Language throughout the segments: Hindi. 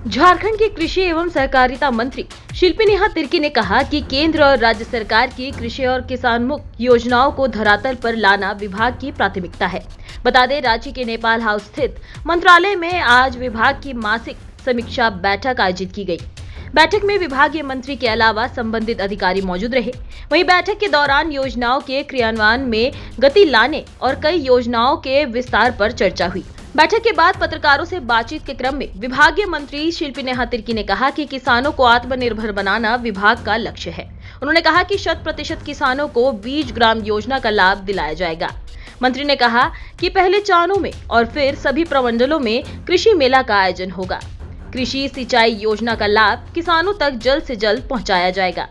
झारखंड के कृषि एवं सहकारिता मंत्री शिल्पी नेहा तिर्की ने कहा कि केंद्र और राज्य सरकार की कृषि और किसानोन्मुख योजनाओं को धरातल पर लाना विभाग की प्राथमिकता है। बता दें, रांची के नेपाल हाउस स्थित मंत्रालय में आज विभाग की मासिक समीक्षा बैठक आयोजित की गई। बैठक में विभागीय मंत्री के अलावा संबंधित अधिकारी मौजूद रहे। वहीं बैठक के दौरान योजनाओं के क्रियान्वयन में गति लाने और कई योजनाओं के विस्तार पर चर्चा हुई। बैठक के बाद पत्रकारों से बातचीत के क्रम में विभागीय मंत्री शिल्पी नेहा तिर्की ने कहा कि किसानों को आत्मनिर्भर बनाना विभाग का लक्ष्य है। उन्होंने कहा कि 100% किसानों को बीज ग्राम योजना का लाभ दिलाया जाएगा। मंत्री ने कहा कि पहले चानों में और फिर सभी प्रमंडलों में कृषि मेला का आयोजन होगा। कृषि सिंचाई योजना का लाभ किसानों तक जल्द से जल्द पहुंचाया जाएगा।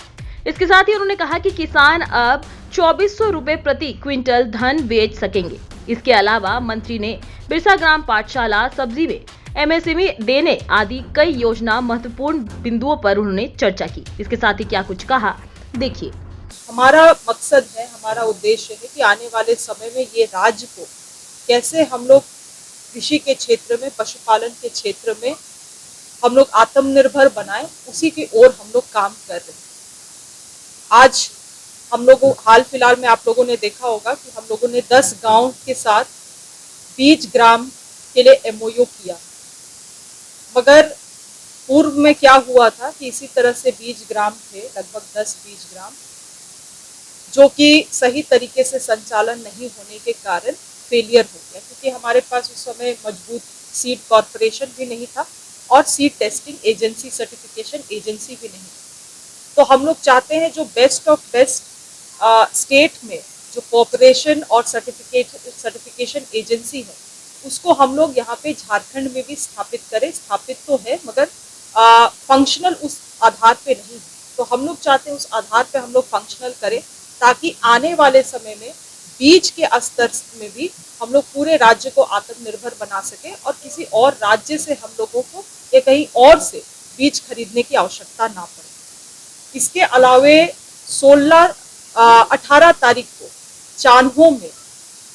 इसके साथ ही उन्होंने कहा कि किसान अब 2400 रुपए प्रति क्विंटल धान बेच सकेंगे। इसके अलावा मंत्री ने बिरसा ग्राम पाठशाला, सब्जी में एमएसएमई देने आदि कई योजना महत्वपूर्ण बिंदुओं पर उन्होंने चर्चा की। इसके साथ ही क्या कुछ कहा, देखिए। हमारा मकसद है, हमारा उद्देश्य है कि आने वाले समय में ये राज्य को कैसे हम लोग कृषि के क्षेत्र में, पशुपालन के क्षेत्र में हम लोग आत्मनिर्भर बनाएं, उसी की ओर हम लोग काम कर रहे हैं। आज हम लोगों हाल फिलहाल में आप लोगों ने देखा होगा कि हम लोगों ने 10 गांव के साथ बीज ग्राम के लिए एमओयू किया। मगर पूर्व में क्या हुआ था कि इसी तरह से बीज ग्राम थे, लगभग 10 बीज ग्राम, जो कि सही तरीके से संचालन नहीं होने के कारण फेलियर हो गया, क्योंकि हमारे पास उस समय मजबूत सीड कॉर्पोरेशन भी नहीं था और seed testing agency, certification agency भी नहीं थी। तो हम लोग चाहते हैं जो बेस्ट ऑफ बेस्ट स्टेट में जो कॉर्पोरेशन और सर्टिफिकेशन एजेंसी है, उसको हम लोग यहाँ पे झारखंड में भी स्थापित करें। स्थापित तो है मगर फंक्शनल उस आधार पे नहीं है। तो हम लोग चाहते हैं उस आधार पे हम लोग फंक्शनल करें, ताकि आने वाले समय में बीज के स्तर में भी हम लोग पूरे राज्य को आत्मनिर्भर बना सके और किसी और राज्य से हम लोगों को या कहीं और से बीज खरीदने की आवश्यकता ना पड़े। इसके अलावे 18 तारीख को चान्हो में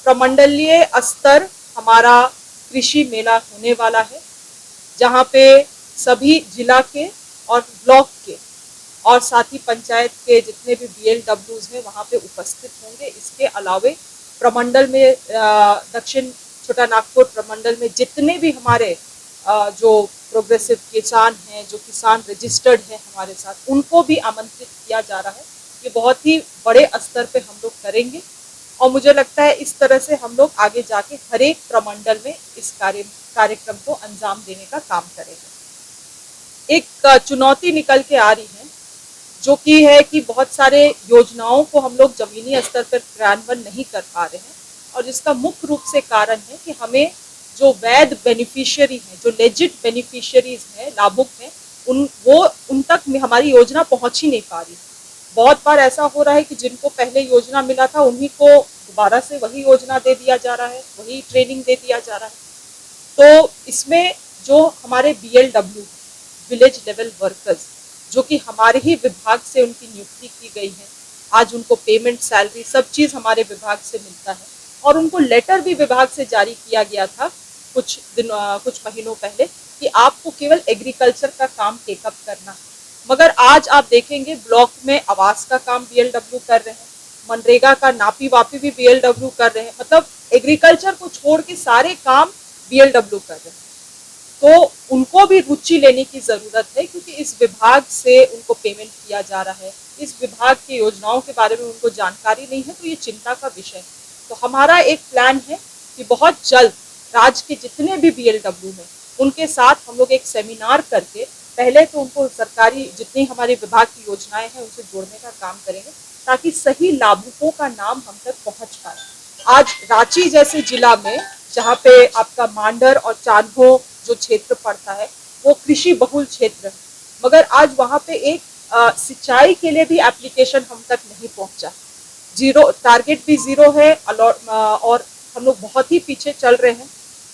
प्रमंडलीय स्तर हमारा कृषि मेला होने वाला है, जहाँ पे सभी जिला के और ब्लॉक के और साथ ही पंचायत के जितने भी BLWs हैं वहाँ पे उपस्थित होंगे। इसके अलावे प्रमंडल में दक्षिण छोटा नागपुर प्रमंडल में जितने भी हमारे जो प्रोग्रेसिव किसान हैं, जो किसान रजिस्टर्ड हैं हमारे साथ, उनको भी आमंत्रित किया जा रहा है। ये बहुत ही बड़े स्तर पे हम लोग करेंगे और मुझे लगता है इस तरह से हम लोग आगे जाके हर एक प्रमंडल में इस कार्यक्रम को अंजाम देने का काम करेंगे। एक चुनौती निकल के आ रही है, जो कि है कि बहुत सारे योजनाओं को हम लोग जमीनी स्तर पर क्रियान्वयन नहीं कर पा रहे हैं, और जिसका मुख्य रूप से कारण है कि हमें जो वैध बेनिफिशियरी हैं, जो लेजिट बेनिफिशियरीज हैं, लाभुक हैं, उन तक हमारी योजना पहुंच ही नहीं पा रही। बहुत बार ऐसा हो रहा है कि जिनको पहले योजना मिला था उन्हीं को दोबारा से वही योजना दे दिया जा रहा है, वही ट्रेनिंग दे दिया जा रहा है। तो इसमें जो हमारे BLW, विलेज लेवल वर्कर्स, जो कि हमारे ही विभाग से उनकी नियुक्ति की गई है, आज उनको पेमेंट, सैलरी, सब चीज़ हमारे विभाग से मिलता है और उनको लेटर भी विभाग से जारी किया गया था कुछ महीनों पहले कि आपको केवल एग्रीकल्चर का काम टेकअप करना है। मगर आज आप देखेंगे ब्लॉक में आवास का काम BLW कर रहे हैं, मनरेगा का नापी वापी भी BLW कर रहे हैं, मतलब एग्रीकल्चर को छोड़ के सारे काम BLW कर रहे हैं। तो उनको भी रुचि लेने की ज़रूरत है, क्योंकि इस विभाग से उनको पेमेंट किया जा रहा है, इस विभाग की योजनाओं के बारे में उनको जानकारी नहीं है, तो ये चिंता का विषय है। तो हमारा एक प्लान है कि बहुत जल्द राज्य के जितने भी BLW हैं उनके साथ हम लोग एक सेमिनार करके पहले तो उनको सरकारी जितनी हमारी विभाग की योजनाएं हैं उनसे जोड़ने का काम करेंगे, ताकि सही लाभुकों का नाम हम तक पहुंच पाए। आज रांची जैसे जिला में, जहाँ पे आपका मांडर और चान्हो जो क्षेत्र पड़ता है वो कृषि बहुल क्षेत्र है, मगर आज वहाँ पे एक सिंचाई के लिए भी एप्लीकेशन हम तक नहीं पहुँचा। जीरो टारगेट भी जीरो है और हम लोग बहुत ही पीछे चल रहे हैं।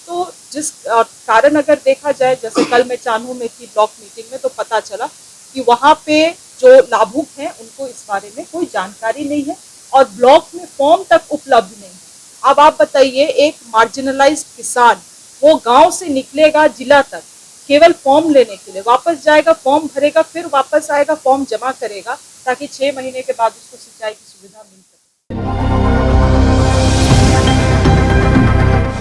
तो जिस कारण अगर देखा जाए, जैसे कल मैं चान्हो में थी ब्लॉक मीटिंग में, तो पता चला कि वहाँ पे जो लाभुक हैं उनको इस बारे में कोई जानकारी नहीं है और ब्लॉक में फॉर्म तक उपलब्ध नहीं है। अब आप बताइए, एक मार्जिनलाइज्ड किसान वो गांव से निकलेगा जिला तक, केवल फॉर्म लेने के लिए वापस जाएगा, फॉर्म भरेगा, फिर वापस आएगा, फॉर्म जमा करेगा, ताकि 6 महीने के बाद उसको सिंचाई की सुविधा मिल सके।